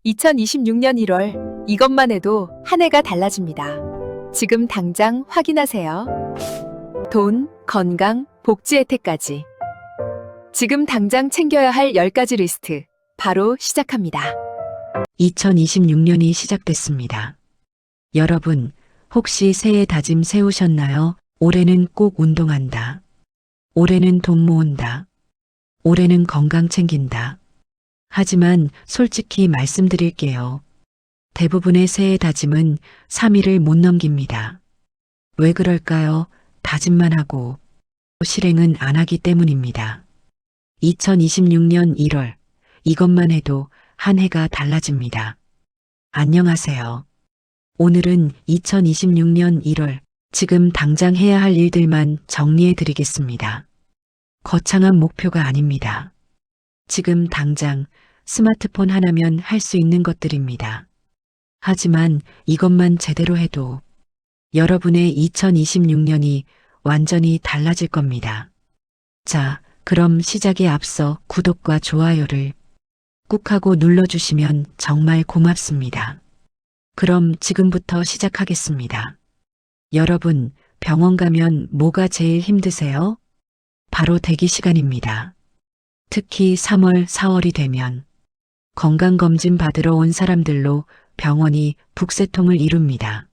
2026년 1월, 이것만 해도 한 해가 달라집니다. 지금 당장 확인하세요. 돈, 건강, 복지 혜택까지. 지금 당장 챙겨야 할 10가지 리스트, 바로 시작합니다. 2026년이 시작됐습니다. 여러분, 혹시 새해 다짐 세우셨나요? 올해는 꼭 운동한다. 올해는 돈 모은다. 올해는 건강 챙긴다. 하지만 솔직히 말씀드릴게요. 대부분의 새해 다짐은 3일을 못 넘깁니다. 왜 그럴까요? 다짐만 하고 실행은 안 하기 때문입니다. 2026년 1월, 이것만 해도 한 해가 달라집니다. 안녕하세요. 오늘은 2026년 1월, 지금 당장 해야 할 일들만 정리해 드리겠습니다. 거창한 목표가 아닙니다. 지금 당장 스마트폰 하나면 할 수 있는 것들입니다. 하지만 이것만 제대로 해도 여러분의 2026년이 완전히 달라질 겁니다. 자, 그럼 시작에 앞서 구독과 좋아요를 꾹 하고 눌러주시면 정말 고맙습니다. 그럼 지금부터 시작하겠습니다. 여러분, 병원 가면 뭐가 제일 힘드세요? 바로 대기 시간입니다. 특히 3월, 4월이 되면 건강검진 받으러 온 사람들로 병원이 북새통을 이룹니다.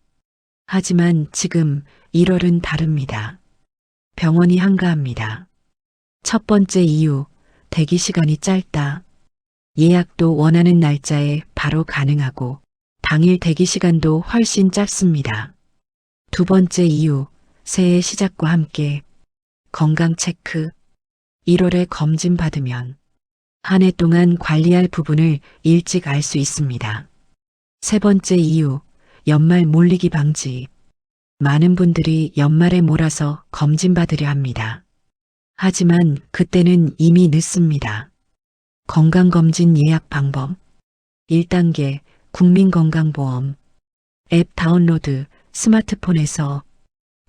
하지만 지금 1월은 다릅니다. 병원이 한가합니다. 첫 번째 이유, 대기 시간이 짧다. 예약도 원하는 날짜에 바로 가능하고 당일 대기 시간도 훨씬 짧습니다. 두 번째 이유, 새해 시작과 함께 건강 체크. 1월에 검진 받으면 한 해 동안 관리할 부분을 일찍 알 수 있습니다. 세 번째 이유, 연말 몰리기 방지. 많은 분들이 연말에 몰아서 검진 받으려 합니다. 하지만 그때는 이미 늦습니다. 건강검진 예약 방법. 1단계 국민건강보험. 앱 다운로드, 스마트폰에서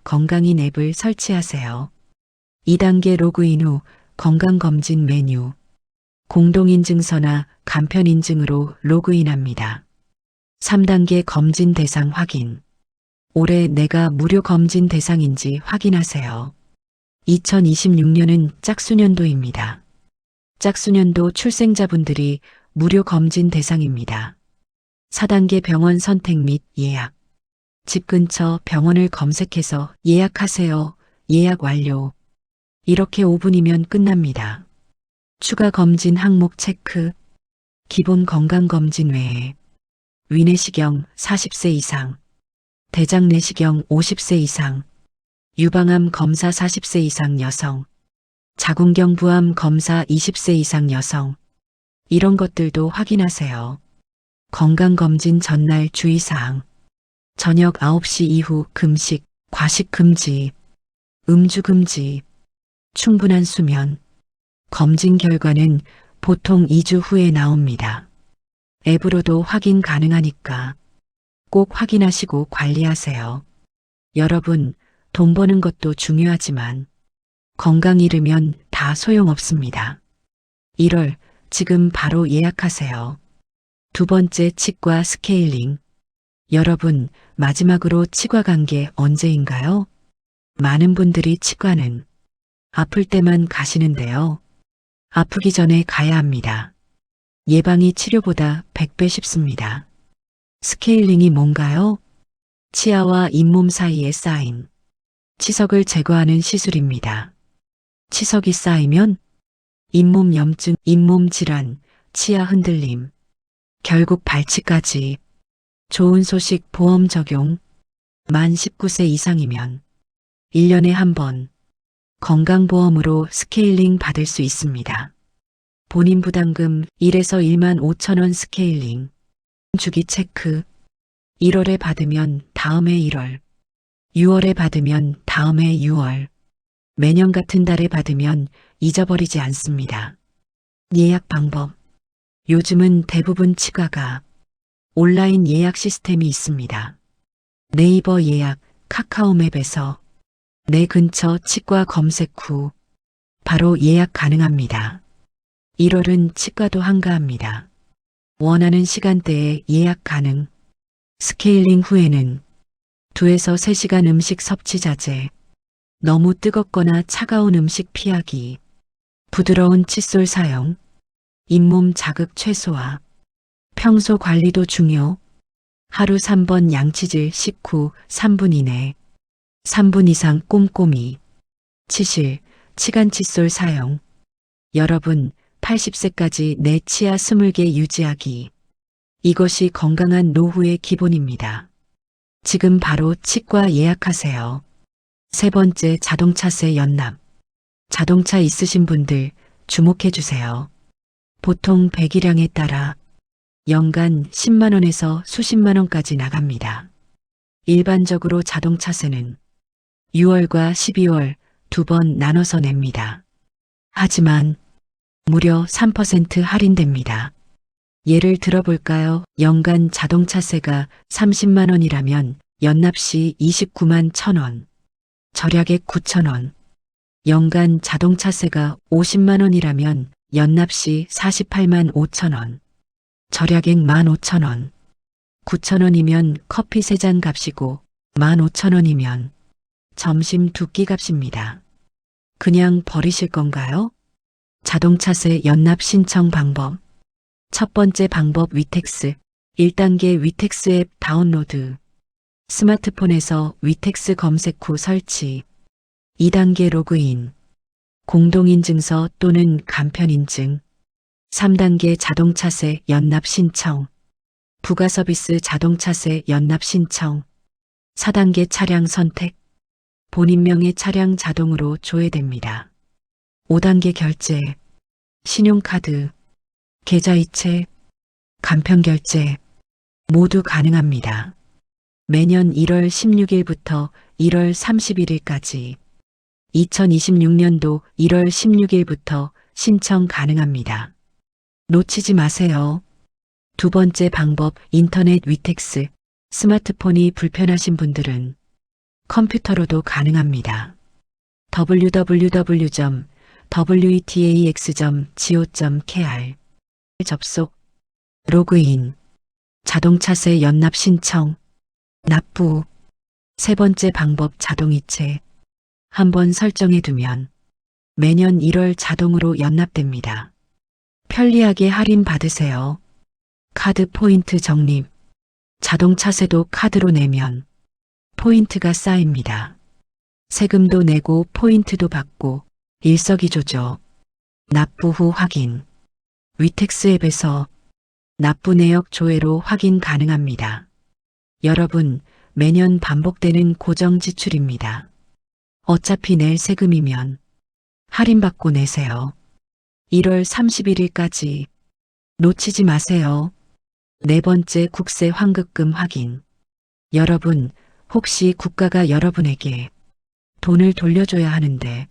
건강인 앱을 설치하세요. 2단계 로그인 후 건강검진 메뉴. 공동인증서나 간편인증으로 로그인합니다. 3단계 검진 대상 확인. 올해 내가 무료 검진 대상인지 확인하세요. 2026년은 짝수년도입니다. 짝수년도 출생자분들이 무료 검진 대상입니다. 4단계 병원 선택 및 예약. 집 근처 병원을 검색해서 예약하세요. 예약 완료. 이렇게 5분이면 끝납니다. 추가 검진 항목 체크. 기본 건강검진 외에 위내시경 40세 이상, 대장 내시경 50세 이상, 유방암 검사 40세 이상 여성, 자궁경 부암 검사 20세 이상 여성, 이런 것들도 확인하세요. 건강검진 전날 주의사항. 저녁 9시 이후 금식, 과식 금지, 음주 금지, 충분한 수면. 검진 결과는 보통 2주 후에 나옵니다. 앱으로도 확인 가능하니까 꼭 확인하시고 관리하세요. 여러분, 돈 버는 것도 중요하지만 건강 잃으면 다 소용없습니다. 1월, 지금 바로 예약하세요. 두 번째, 치과 스케일링. 여러분, 마지막으로 치과 간 게 언제인가요? 많은 분들이 치과는 아플 때만 가시는데요. 아프기 전에 가야 합니다. 예방이 치료보다 100배 쉽습니다. 스케일링이 뭔가요? 치아와 잇몸 사이에 쌓인 치석을 제거하는 시술입니다. 치석이 쌓이면 잇몸 염증, 잇몸 질환, 치아 흔들림, 결국 발치까지. 좋은 소식 보험 적용. 만 19세 이상이면 1년에 한 번 건강보험으로 스케일링 받을 수 있습니다. 본인 부담금 1에서 1만 5천 원 스케일링. 주기 체크. 1월에 받으면 다음해 1월. 6월에 받으면 다음해 6월. 매년 같은 달에 받으면 잊어버리지 않습니다. 예약 방법. 요즘은 대부분 치과가 온라인 예약 시스템이 있습니다. 네이버 예약, 카카오맵에서 내 근처 치과 검색 후 바로 예약 가능합니다. 1월은 치과도 한가합니다. 원하는 시간대에 예약 가능. 스케일링 후에는 2에서 3시간 음식 섭취 자제. 너무 뜨겁거나 차가운 음식 피하기. 부드러운 칫솔 사용. 잇몸 자극 최소화. 평소 관리도 중요. 하루 3번 양치질 식후 3분 이내. 3분 이상 꼼꼼히. 치실, 치간 칫솔 사용. 여러분, 80세까지 내 치아 20개 유지하기. 이것이 건강한 노후의 기본입니다. 지금 바로 치과 예약하세요. 세 번째, 자동차세 연납. 자동차 있으신 분들 주목해 주세요. 보통 배기량에 따라 연간 10만 원에서 수십만 원까지 나갑니다. 일반적으로 자동차세는 6월과 12월 2번 나눠서 냅니다. 하지만 무려 3% 할인됩니다. 예를 들어볼까요? 연간 자동차세가 30만 원이라면 연납 시 29만 1,000원, 절약액 9,000원. 연간 자동차세가 50만 원이라면 연납 시 48만 5,000원, 절약액 15,000원. 9,000원이면 커피 3잔 값이고 15,000원이면 점심 2끼 값입니다. 그냥 버리실 건가요? 자동차세 연납 신청 방법. 첫 번째 방법 위텍스. 1단계 위텍스 앱 다운로드. 스마트폰에서 위텍스 검색 후 설치. 2단계 로그인. 공동인증서 또는 간편인증. 3단계 자동차세 연납 신청. 부가서비스 자동차세 연납 신청. 4단계 차량 선택. 본인명의 차량 자동으로 조회됩니다. 5단계 결제. 신용카드, 계좌이체, 간편결제 모두 가능합니다. 매년 1월 16일부터 1월 31일까지 2026년도 1월 16일부터 신청 가능합니다. 놓치지 마세요. 두 번째 방법 인터넷 위텍스. 스마트폰이 불편하신 분들은 컴퓨터로도 가능합니다. www.wetax.go.kr 접속, 로그인, 자동차세 연납 신청, 납부. 세 번째 방법 자동이체. 한번 설정해 두면 매년 1월 자동으로 연납됩니다. 편리하게 할인 받으세요. 카드 포인트 적립. 자동차세도 카드로 내면 포인트가 쌓입니다. 세금도 내고 포인트도 받고 일석이조죠. 납부 후 확인. 위텍스 앱에서 납부 내역 조회로 확인 가능합니다. 여러분, 매년 반복되는 고정 지출입니다. 어차피 낼 세금이면 할인받고 내세요. 1월 31일까지 놓치지 마세요. 네 번째 국세 환급금 확인. 여러분, 혹시 국가가 여러분에게 돈을 돌려줘야 하는데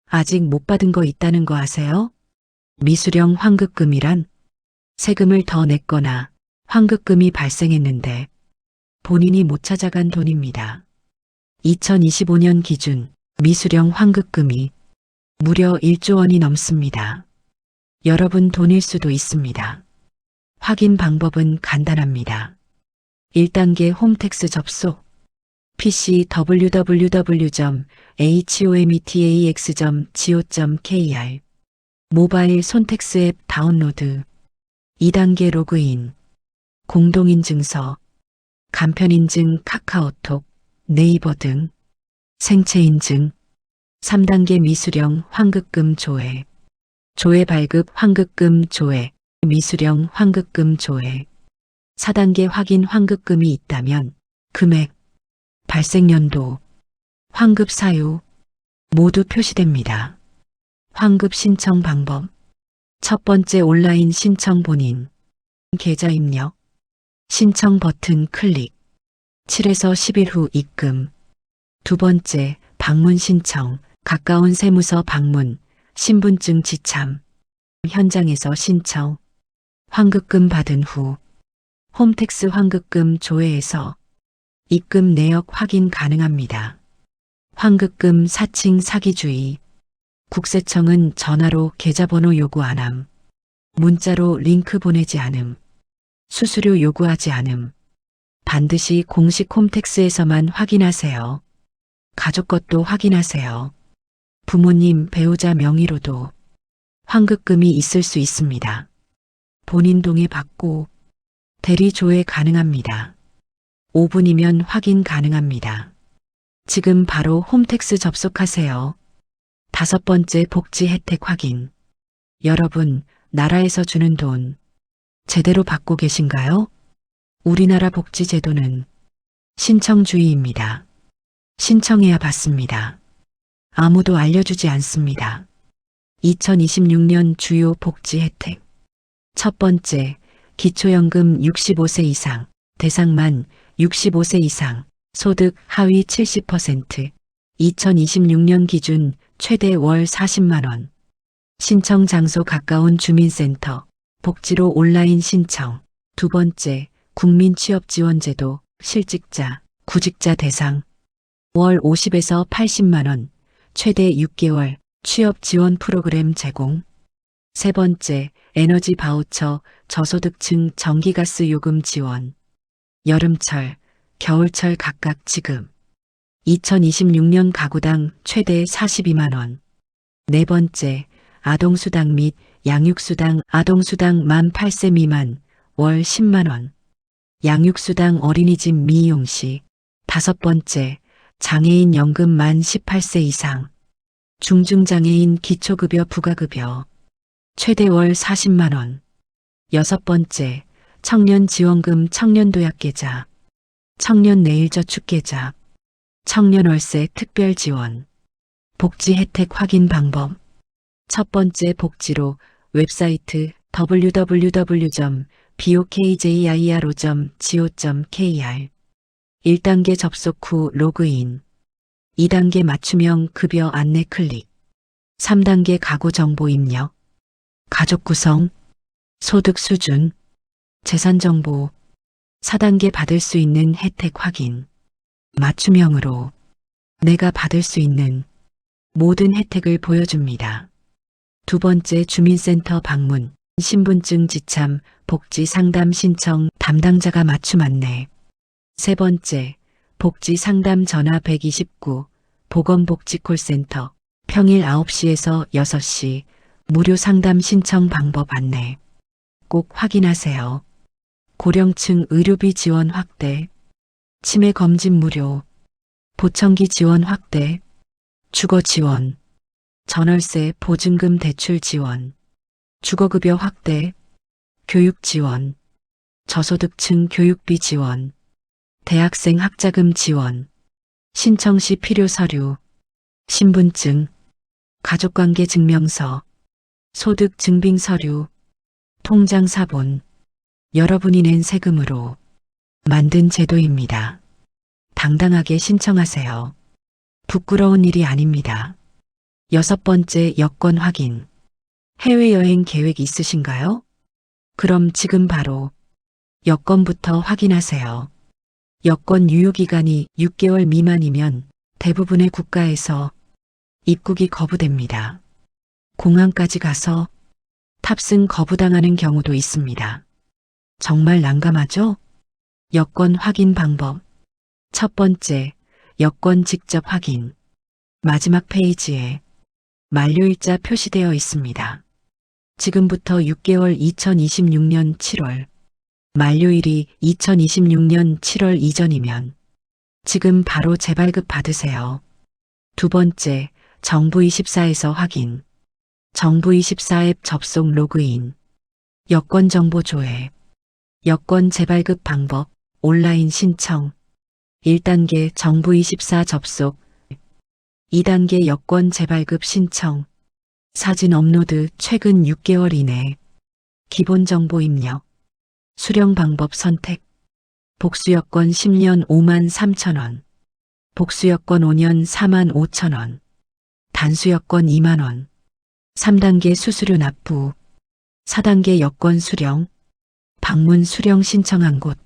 아직 못 받은 거 있다는 거 아세요? 미수령 환급금이란 세금을 더 냈거나 환급금이 발생했는데 본인이 못 찾아간 돈입니다. 2025년 기준 미수령 환급금이 무려 1조 원이 넘습니다. 여러분 돈일 수도 있습니다. 확인 방법은 간단합니다. 1단계 홈택스 접속. PC www.hometax.go.kr 모바일 손택스 앱 다운로드. 2단계 로그인. 공동인증서, 간편인증 카카오톡, 네이버 등. 생체인증. 3단계 미수령 환급금 조회. 조회 발급 환급금 조회, 미수령 환급금 조회. 4단계 확인 환급금이 있다면 금액, 발생연도, 환급 사유 모두 표시됩니다. 환급 신청 방법. 첫 번째 온라인 신청 본인, 계좌 입력, 신청 버튼 클릭, 7에서 10일 후 입금. 두 번째 방문 신청, 가까운 세무서 방문, 신분증 지참, 현장에서 신청, 환급금 받은 후 홈택스 환급금 조회에서 입금 내역 확인 가능합니다. 환급금 사칭 사기주의. 국세청은 전화로 계좌번호 요구 안함, 문자로 링크 보내지 않음, 수수료 요구하지 않음. 반드시 공식 홈택스에서만 확인하세요. 가족 것도 확인하세요. 부모님, 배우자 명의로도 환급금이 있을 수 있습니다. 본인 동의 받고 대리 조회 가능합니다. 5분이면 확인 가능합니다. 지금 바로 홈택스 접속하세요. 5번째 복지 혜택 확인. 여러분, 나라에서 주는 돈 제대로 받고 계신가요? 우리나라 복지제도는 신청주의입니다. 신청해야 받습니다. 아무도 알려주지 않습니다. 2026년 주요 복지 혜택. 첫 번째, 기초연금 65세 이상, 대상만 65세 이상, 소득 하위 70%, 2026년 기준 최대 월 40만 원. 신청 장소 가까운 주민센터, 복지로 온라인 신청. 두 번째, 국민취업지원제도, 실직자, 구직자 대상. 월 50에서 80만 원, 최대 6개월 취업 지원 프로그램 제공. 세 번째, 에너지 바우처, 저소득층 전기가스 요금 지원. 여름철, 겨울철 각각 지급. 2026년 가구당 최대 42만 원. 네 번째, 아동수당 및 양육수당, 아동수당 만 8세 미만 월 10만 원. 양육수당 어린이집 미이용 시. 다섯 번째, 장애인 연금 만 18세 이상. 중증장애인 기초급여 부가급여. 최대 월 40만 원. 여섯 번째, 청년지원금 청년도약계좌. 청년내일저축계좌. 청년월세 특별지원. 복지 혜택 확인 방법. 첫 번째 복지로 웹사이트 www.bokjiro.go.kr 1단계 접속 후 로그인. 2단계 맞춤형 급여 안내 클릭. 3단계 가구 정보 입력. 가족 구성, 소득 수준, 재산 정보. 4단계 받을 수 있는 혜택 확인. 맞춤형으로 내가 받을 수 있는 모든 혜택을 보여줍니다. 두 번째 주민센터 방문, 신분증 지참, 복지 상담 신청, 담당자가 맞춤 안내. 세 번째, 복지 상담 전화 129, 보건복지콜센터, 평일 9시에서 6시, 무료 상담 신청 방법 안내. 꼭 확인하세요. 고령층 의료비 지원 확대, 치매 검진 무료, 보청기 지원 확대, 주거 지원, 전월세 보증금 대출 지원, 주거급여 확대, 교육 지원, 저소득층 교육비 지원, 대학생 학자금 지원, 신청 시 필요 서류, 신분증, 가족관계 증명서, 소득 증빙 서류, 통장 사본, 여러분이 낸 세금으로 만든 제도입니다. 당당하게 신청하세요. 부끄러운 일이 아닙니다. 여섯 번째 여권 확인. 해외여행 계획 있으신가요? 그럼 지금 바로 여권부터 확인하세요. 여권 유효기간이 6개월 미만이면 대부분의 국가에서 입국이 거부됩니다. 공항까지 가서 탑승 거부당하는 경우도 있습니다. 정말 난감하죠? 여권 확인 방법. 첫 번째, 여권 직접 확인. 마지막 페이지에 만료일자 표시되어 있습니다. 지금부터 6개월 2026년 7월, 만료일이 2026년 7월 이전이면 지금 바로 재발급 받으세요. 두 번째, 정부24에서 확인. 정부24 앱 접속 로그인. 여권 정보 조회. 여권 재발급 방법. 온라인 신청. 1단계 정부24 접속. 2단계 여권 재발급 신청. 사진 업로드 최근 6개월 이내. 기본 정보 입력. 수령 방법 선택. 복수여권 10년 5만 3천 원. 복수여권 5년 4만 5천 원. 단수여권 2만 원. 3단계 수수료 납부. 4단계 여권 수령. 방문 수령 신청한 곳.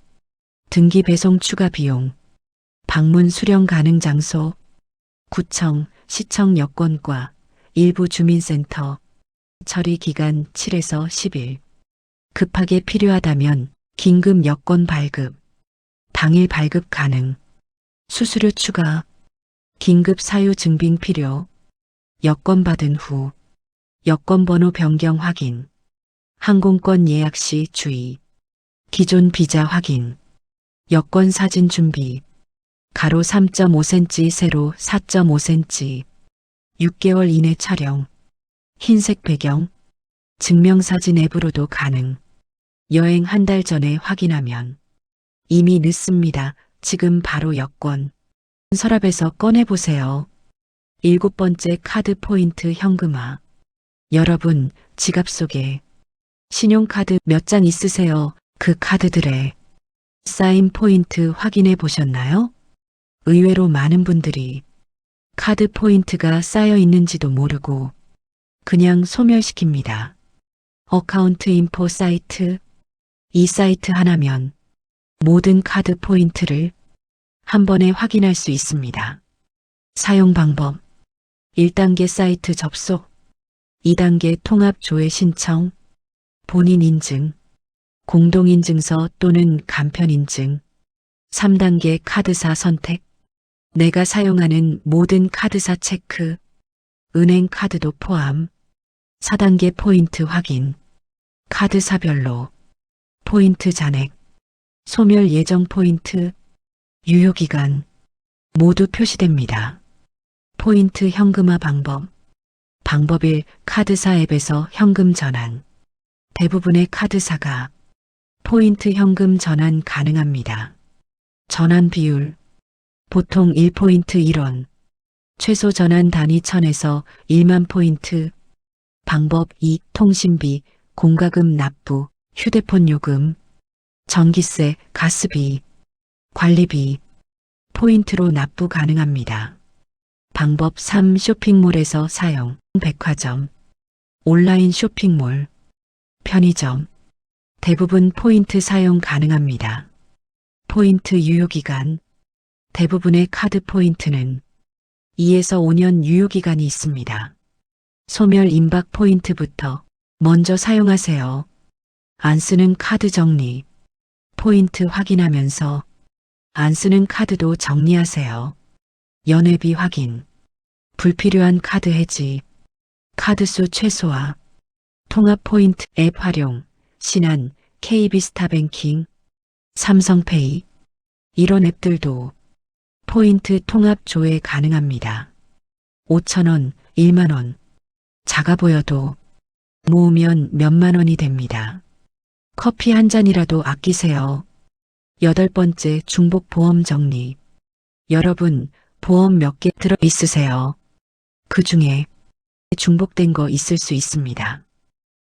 등기 배송 추가 비용. 방문 수령 가능 장소. 구청, 시청 여권과 일부 주민센터. 처리 기간 7에서 10일. 급하게 필요하다면 긴급 여권 발급, 당일 발급 가능, 수수료 추가, 긴급 사유 증빙 필요, 여권 받은 후, 여권 번호 변경 확인, 항공권 예약 시 주의, 기존 비자 확인, 여권 사진 준비, 가로 3.5cm, 세로 4.5cm, 6개월 이내 촬영, 흰색 배경, 증명사진 앱으로도 가능. 여행 한 달 전에 확인하면 이미 늦습니다. 지금 바로 여권 서랍에서 꺼내보세요. 7번째 카드 포인트 현금화. 여러분, 지갑 속에 신용카드 몇 장 있으세요? 그 카드들의 쌓인 포인트 확인해 보셨나요? 의외로 많은 분들이 카드 포인트가 쌓여 있는지도 모르고 그냥 소멸시킵니다. 어카운트 인포 사이트. 이 사이트 하나면 모든 카드 포인트를 한 번에 확인할 수 있습니다. 사용 방법. 1단계 사이트 접속, 2단계 통합 조회 신청, 본인 인증, 공동인증서 또는 간편 인증, 3단계 카드사 선택, 내가 사용하는 모든 카드사 체크, 은행 카드도 포함, 4단계 포인트 확인, 카드사별로 포인트 잔액, 소멸 예정 포인트, 유효기간 모두 표시됩니다. 포인트 현금화 방법. 방법 1. 카드사 앱에서 현금 전환. 대부분의 카드사가 포인트 현금 전환 가능합니다. 전환 비율. 보통 1포인트 1원. 최소 전환 단위 1000에서 1만 포인트. 방법 2. 통신비, 공과금 납부, 휴대폰 요금, 전기세, 가스비, 관리비, 포인트로 납부 가능합니다. 방법 3. 쇼핑몰에서 사용, 백화점, 온라인 쇼핑몰, 편의점, 대부분 포인트 사용 가능합니다. 포인트 유효기간, 대부분의 카드 포인트는 2에서 5년 유효기간이 있습니다. 소멸 임박 포인트부터 먼저 사용하세요. 안 쓰는 카드 정리, 포인트 확인하면서 안 쓰는 카드도 정리하세요. 연회비 확인, 불필요한 카드 해지, 카드수 최소화, 통합 포인트 앱 활용, 신한, KB스타뱅킹, 삼성페이, 이런 앱들도 포인트 통합 조회 가능합니다. 5,000원, 1만원, 작아 보여도 모으면 몇만 원이 됩니다. 커피 한 잔이라도 아끼세요. 8번째 중복 보험 정리. 여러분, 보험 몇 개 들어 있으세요? 그 중에 중복된 거 있을 수 있습니다.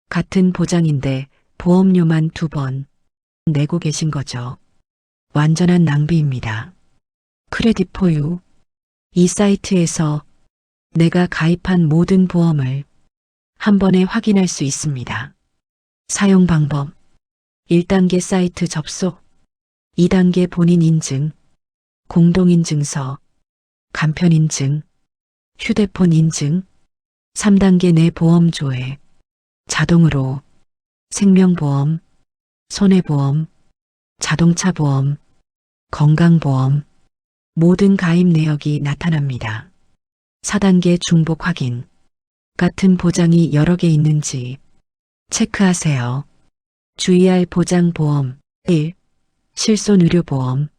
같은 보장인데 보험료만 2번 내고 계신 거죠. 완전한 낭비입니다. 크레딧 포유. 이 사이트에서 내가 가입한 모든 보험을 한 번에 확인할 수 있습니다. 사용 방법. 1단계 사이트 접속, 2단계 본인 인증, 공동인증서, 간편 인증, 휴대폰 인증, 3단계 내 보험 조회, 자동으로 생명보험, 손해보험, 자동차 보험, 건강보험, 모든 가입 내역이 나타납니다. 4단계 중복 확인. 같은 보장이 여러 개 있는지 체크하세요. 주의할 보장보험. 1. 실손의료보험.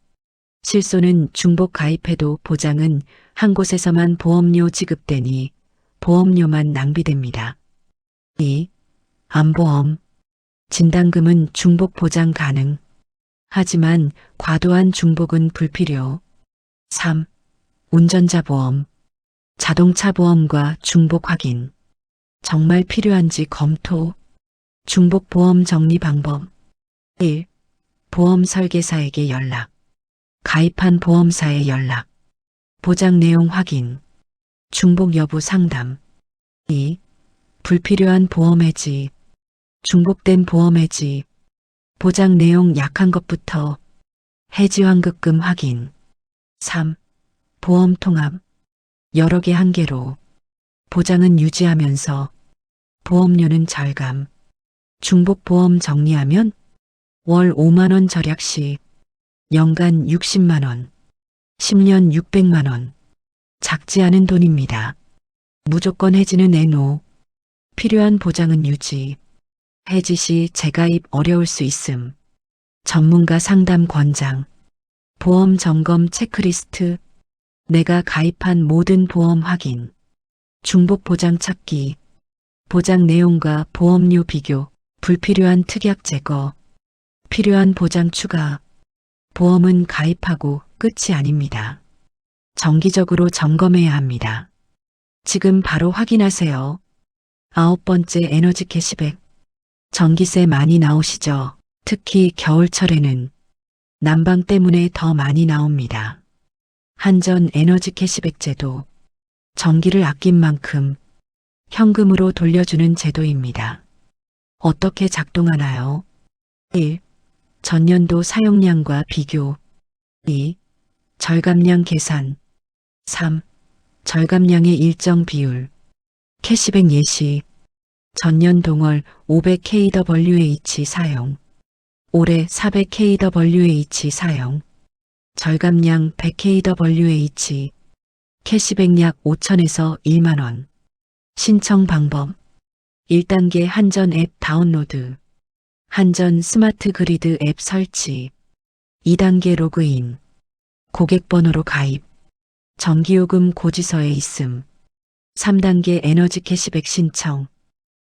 실손은 중복 가입해도 보장은 한 곳에서만 보험료 지급되니 보험료만 낭비됩니다. 2. 암보험. 진단금은 중복 보장 가능. 하지만 과도한 중복은 불필요. 3. 운전자 보험. 자동차 보험과 중복 확인. 정말 필요한지 검토. 중복 보험 정리 방법. 1. 보험 설계사에게 연락. 가입한 보험사에 연락. 보장 내용 확인. 중복 여부 상담. 2. 불필요한 보험 해지. 중복된 보험 해지. 보장 내용 약한 것부터 해지 환급금 확인. 3. 보험 통합. 여러 개 한 개로 보장은 유지하면서 보험료는 절감. 중복 보험 정리하면 월 5만 원 절약 시 연간 60만 원, 10년 600만 원. 작지 않은 돈입니다. 무조건 해지는 애노. 필요한 보장은 유지. 해지 시 재가입 어려울 수 있음. 전문가 상담 권장. 보험 점검 체크리스트. 내가 가입한 모든 보험 확인. 중복 보장 찾기. 보장 내용과 보험료 비교. 불필요한 특약 제거. 필요한 보장 추가. 보험은 가입하고 끝이 아닙니다. 정기적으로 점검해야 합니다. 지금 바로 확인하세요. 9번째 에너지 캐시백. 전기세 많이 나오시죠? 특히 겨울철에는 난방 때문에 더 많이 나옵니다. 한전 에너지 캐시백 제도. 전기를 아낀 만큼 현금으로 돌려주는 제도입니다. 어떻게 작동하나요? 1. 전년도 사용량과 비교. 2. 절감량 계산. 3. 절감량의 일정 비율. 캐시백 예시. 전년 동월 500kWh 사용. 올해 400kWh 사용. 절감량 100kWh. 캐시백 약 5천에서 1만 원. 신청 방법. 1단계 한전 앱 다운로드. 한전 스마트 그리드 앱 설치. 2단계 로그인. 고객번호로 가입. 전기요금 고지서에 있음. 3단계 에너지 캐시백 신청.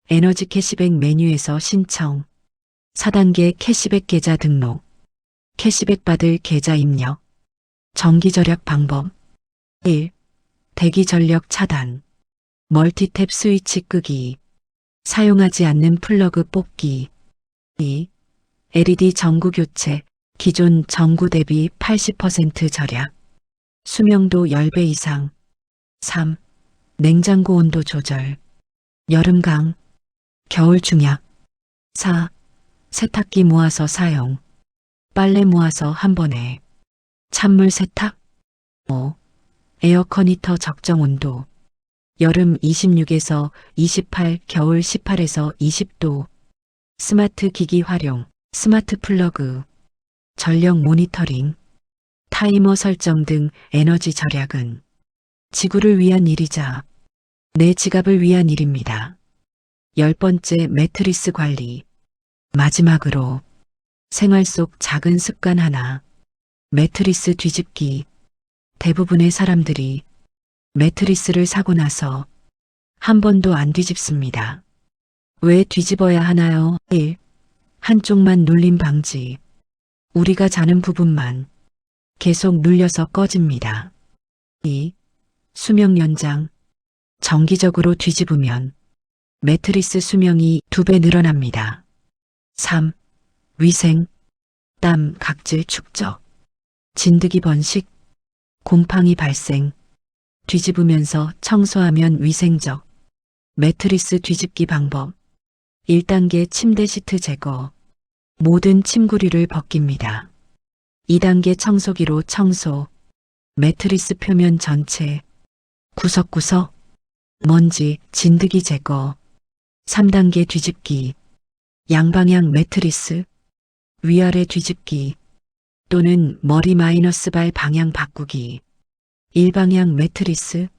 에너지 캐시백 메뉴에서 신청. 4단계 캐시백 계좌 등록. 캐시백 받을 계좌 입력. 전기 절약 방법. 1. 대기 전력 차단. 멀티탭 스위치 끄기. 사용하지 않는 플러그 뽑기. 2. LED 전구 교체. 기존 전구 대비 80% 절약. 수명도 10배 이상. 3. 냉장고 온도 조절. 여름 강. 겨울 중약. 4. 세탁기 모아서 사용. 빨래 모아서 한 번에. 찬물 세탁. 5. 에어컨 히터 적정 온도. 여름 26에서 28, 겨울 18에서 20도. 스마트 기기 활용. 스마트 플러그. 전력 모니터링. 타이머 설정 등 에너지 절약은 지구를 위한 일이자 내 지갑을 위한 일입니다. 10번째 매트리스 관리. 마지막으로 생활 속 작은 습관 하나. 매트리스 뒤집기. 대부분의 사람들이 매트리스를 사고 나서 한 번도 안 뒤집습니다. 왜 뒤집어야 하나요? 1. 한쪽만 눌림 방지. 우리가 자는 부분만 계속 눌려서 꺼집니다. 2. 수명 연장. 정기적으로 뒤집으면 매트리스 수명이 2배 늘어납니다. 3. 위생. 땀, 각질 축적. 진드기 번식. 곰팡이 발생. 뒤집으면서 청소하면 위생적. 매트리스 뒤집기 방법. 1단계 침대 시트 제거. 모든 침구리를 벗깁니다. 2단계 청소기로 청소. 매트리스 표면 전체. 구석구석. 먼지, 진드기 제거. 3단계 뒤집기. 양방향 매트리스. 위아래 뒤집기. 또는 머리 마이너스 발 방향 바꾸기. 일방향 매트리스.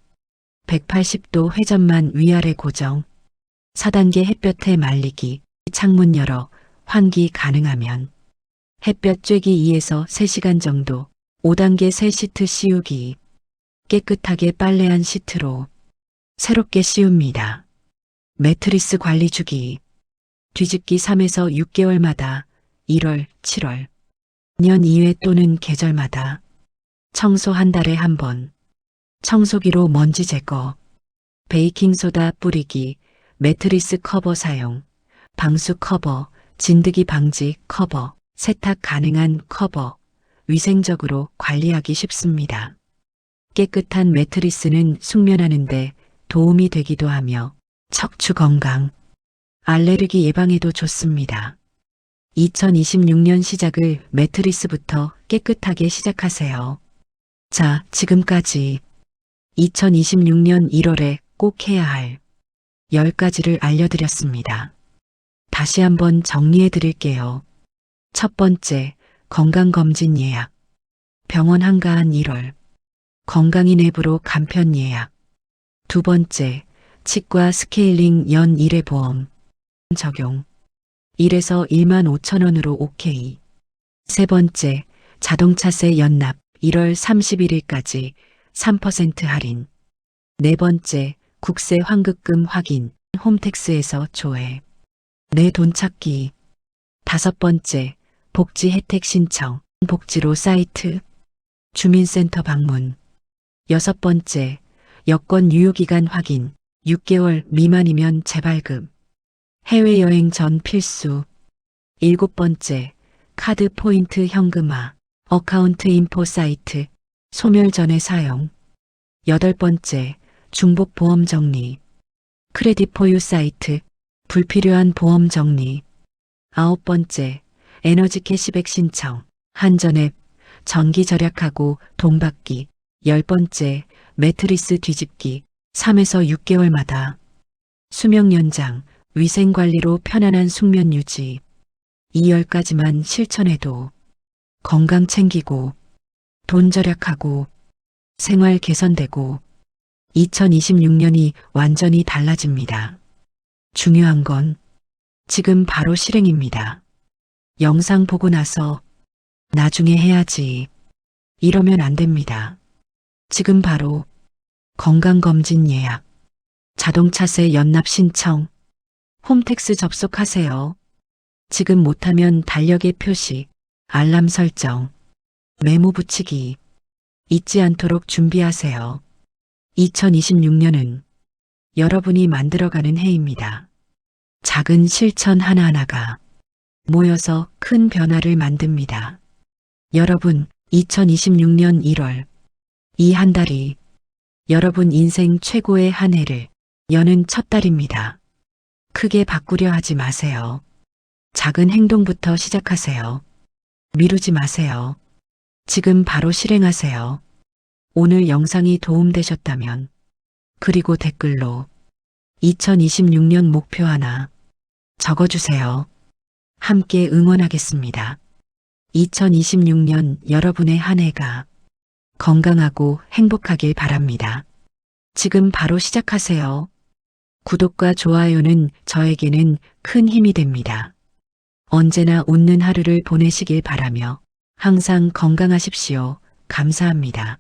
180도 회전만 위아래 고정. 4단계 햇볕에 말리기. 창문 열어 환기 가능하면. 햇볕 쬐기 2에서 3시간 정도. 5단계 새 시트 씌우기. 깨끗하게 빨래한 시트로 새롭게 씌웁니다. 매트리스 관리 주기. 뒤집기 3에서 6개월마다 1월, 7월. 년 2회 또는 계절마다. 청소 한 달에 한 번. 청소기로 먼지 제거. 베이킹소다 뿌리기. 매트리스 커버 사용. 방수 커버. 진드기 방지 커버. 세탁 가능한 커버. 위생적으로 관리하기 쉽습니다. 깨끗한 매트리스는 숙면하는데 도움이 되기도 하며 척추 건강, 알레르기 예방에도 좋습니다. 2026년 시작을 매트리스부터 깨끗하게 시작하세요. 자, 지금까지 2026년 1월에 꼭 해야 할 10가지를 알려드렸습니다. 다시 한번 정리해 드릴게요. 첫 번째, 건강검진 예약. 병원 한가한 1월. 건강인 앱으로 간편 예약. 두 번째, 치과 스케일링 연 1회 보험. 적용. 1에서 1만 5천 원으로 오케이. 세 번째, 자동차세 연납 1월 31일까지 3% 할인. 네 번째, 국세 환급금 확인 홈택스에서 조회. 내 돈 찾기. 다섯 번째, 복지 혜택 신청 복지로 사이트. 주민센터 방문. 여섯 번째, 여권 유효기간 확인 6개월 미만이면 재발급. 해외여행 전 필수. 일곱 번째, 카드 포인트 현금화, 어카운트 인포 사이트, 소멸 전에 사용. 여덟 번째, 중복 보험 정리, 크레딧 포유 사이트, 불필요한 보험 정리. 아홉 번째, 에너지 캐시백 신청, 한전앱, 전기 절약하고 돈 받기. 열 번째, 매트리스 뒤집기, 3에서 6개월마다. 수명 연장, 위생관리로 편안한 숙면 유지. 이 10가지만 실천해도 건강 챙기고 돈 절약하고 생활 개선되고 2026년이 완전히 달라집니다. 중요한 건 지금 바로 실행입니다. 영상 보고 나서 나중에 해야지 이러면 안 됩니다. 지금 바로 건강검진 예약, 자동차세 연납 신청, 홈택스 접속하세요. 지금 못하면 달력에 표시, 알람 설정, 메모 붙이기. 잊지 않도록 준비하세요. 2026년은 여러분이 만들어가는 해입니다. 작은 실천 하나하나가 모여서 큰 변화를 만듭니다. 여러분, 2026년 1월 이 한 달이 여러분 인생 최고의 한 해를 여는 첫 달입니다. 크게 바꾸려 하지 마세요. 작은 행동부터 시작하세요. 미루지 마세요. 지금 바로 실행하세요. 오늘 영상이 도움되셨다면 그리고 댓글로 2026년 목표 하나 적어주세요. 함께 응원하겠습니다. 2026년 여러분의 한 해가 건강하고 행복하길 바랍니다. 지금 바로 시작하세요. 구독과 좋아요는 저에게는 큰 힘이 됩니다. 언제나 웃는 하루를 보내시길 바라며 항상 건강하십시오. 감사합니다.